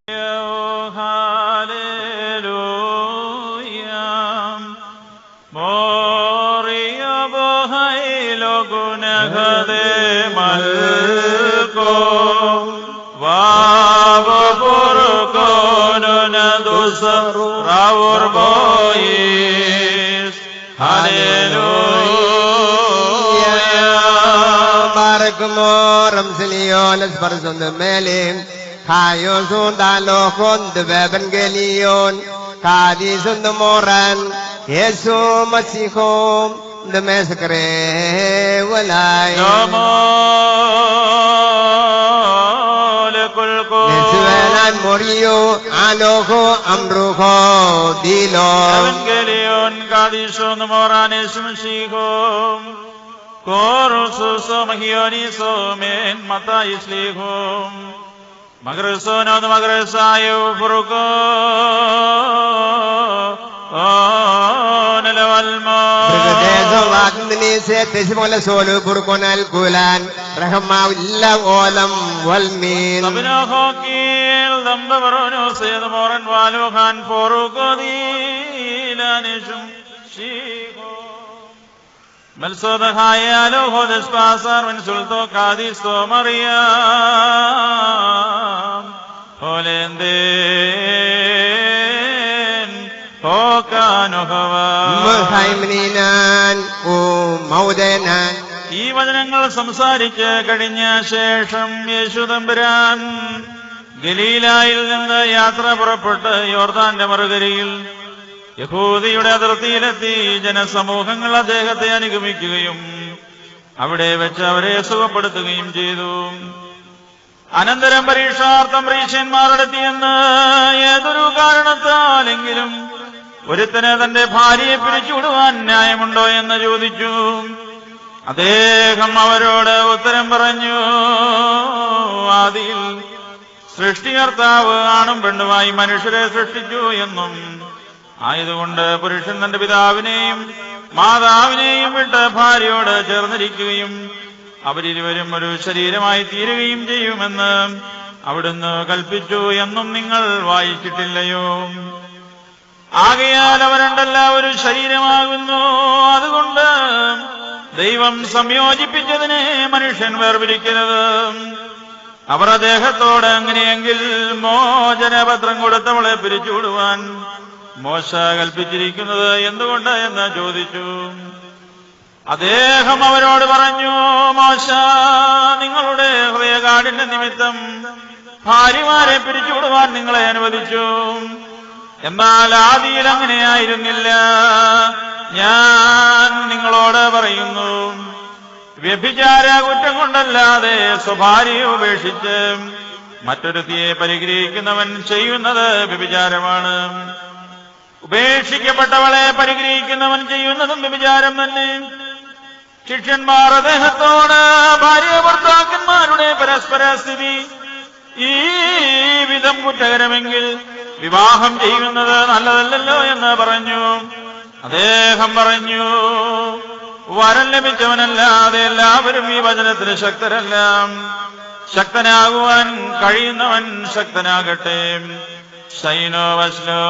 Raur bois, hallelujah. Barkmor amseliones person de melim, kayon sundalo kon de evangelion, kadison de moran, Yesu Masihom de mesakre walay. Nesuelan morio aloho amruho dilo. Evangelion kadison de moran Yesu Masihom. Korususo magioniso men mata islihum magresono de magresayo furuko onelvalmo Brigadier Wagner se tesimola solo burkonal kulan rahma illa olam walmin sabina khokil dambarono sed moran walu khan furuko dilanishum shigo Melsoda hayalo hodes pasar when sulto kadisto Maryam Holenden Hokano Hava Muhaiminan o Maudenan ഈ വചനങ്ങൾ സംസാരിച്ച് കഴിഞ്ഞ ശേഷം യേശു തമ്പുരാൻ ഗലീലായിൽ നിന്ന് യാത്ര പുറപ്പെട്ട് യോർദാന്റെ മറുകരയിൽ യഹൂദിയുടെ അതിർത്തിയിലെത്തി ജനസമൂഹങ്ങൾ അദ്ദേഹത്തെ അനുഗമിക്കുകയും അവിടെ വെച്ച് അവരെ സുഖപ്പെടുത്തുകയും ചെയ്തു. അനന്തരം പരീക്ഷാർത്ഥം പരീക്ഷന്മാരെത്തിയെന്ന് ഏതൊരു കാരണത്താലെങ്കിലും ഒരുത്തന് തന്റെ ഭാര്യയെ പിരിച്ചുവിടുവാൻ ന്യായമുണ്ടോ എന്ന് ചോദിച്ചു. അദ്ദേഹം അവരോട് ഉത്തരം പറഞ്ഞു, ആദിയിൽ സൃഷ്ടികർത്താവ് ആണും പെണ്ണുമായി മനുഷ്യരെ സൃഷ്ടിച്ചു എന്നും ആയതുകൊണ്ട് പുരുഷൻ തന്റെ പിതാവിനെയും മാതാവിനെയും വിട്ട് ഭാര്യയോട് ചേർന്നിരിക്കുകയും അവരിരുവരും ഒരു ശരീരമായി തീരുകയും ചെയ്യുമെന്ന് അവിടുന്ന് കൽപ്പിച്ചു എന്നും നിങ്ങൾ വായിച്ചിട്ടില്ലയോ? ആകയാൽ അവർ രണ്ടെല്ലാവരും ശരീരമാകുന്നു. അതുകൊണ്ട് ദൈവം സംയോജിപ്പിച്ചതിനെ മനുഷ്യൻ വേർപിരിക്കരുത്. അവർ അദ്ദേഹത്തോട് അങ്ങനെയെങ്കിൽ മോചനപത്രം കൊടുത്തവളെ പിരിച്ചുവിടുവാൻ മോശ കൽപ്പിച്ചിരിക്കുന്നത് എന്തുകൊണ്ട് എന്ന് ചോദിച്ചു. അദ്ദേഹം അവരോട് പറഞ്ഞു, മോശ നിങ്ങളുടെ ഹൃദയകാഠിന്യ നിമിത്തം ഭാര്യമാരെ പിരിച്ചുവിടുവാൻ നിങ്ങളെ അനുവദിച്ചു. എന്നാൽ ആദിയിൽ അങ്ങനെയായിരുന്നില്ല. ഞാൻ നിങ്ങളോട് പറയുന്നു, വ്യഭിചാര കുറ്റം കൊണ്ടല്ലാതെ സ്വഭാര്യയെ ഉപേക്ഷിച്ച് മറ്റൊരുത്തിയെ പരിഗ്രഹിക്കുന്നവൻ ചെയ്യുന്നത് വ്യഭിചാരമാണ്. ഉപേക്ഷിക്കപ്പെട്ടവളെ പരിഗ്രഹിക്കുന്നവൻ ചെയ്യുന്നതും വ്യഭിചാരം തന്നെ. ശിഷ്യന്മാർ അദ്ദേഹത്തോട് ഭാര്യ ഭർത്താക്കന്മാരുടെ പരസ്പര സ്ഥിതി ഈ വിധം കുറ്റകരമെങ്കിൽ വിവാഹം ചെയ്യുന്നത് നല്ലതല്ലല്ലോ എന്ന് പറഞ്ഞു. അദ്ദേഹം പറഞ്ഞു, വരം ലഭിച്ചവനല്ലാതെ എല്ലാവരും ഈ വചനത്തിന് ശക്തരല്ല. ശക്തനാകുവാൻ കഴിയുന്നവൻ ശക്തനാകട്ടെ. ശൈനോ വസ്ലോ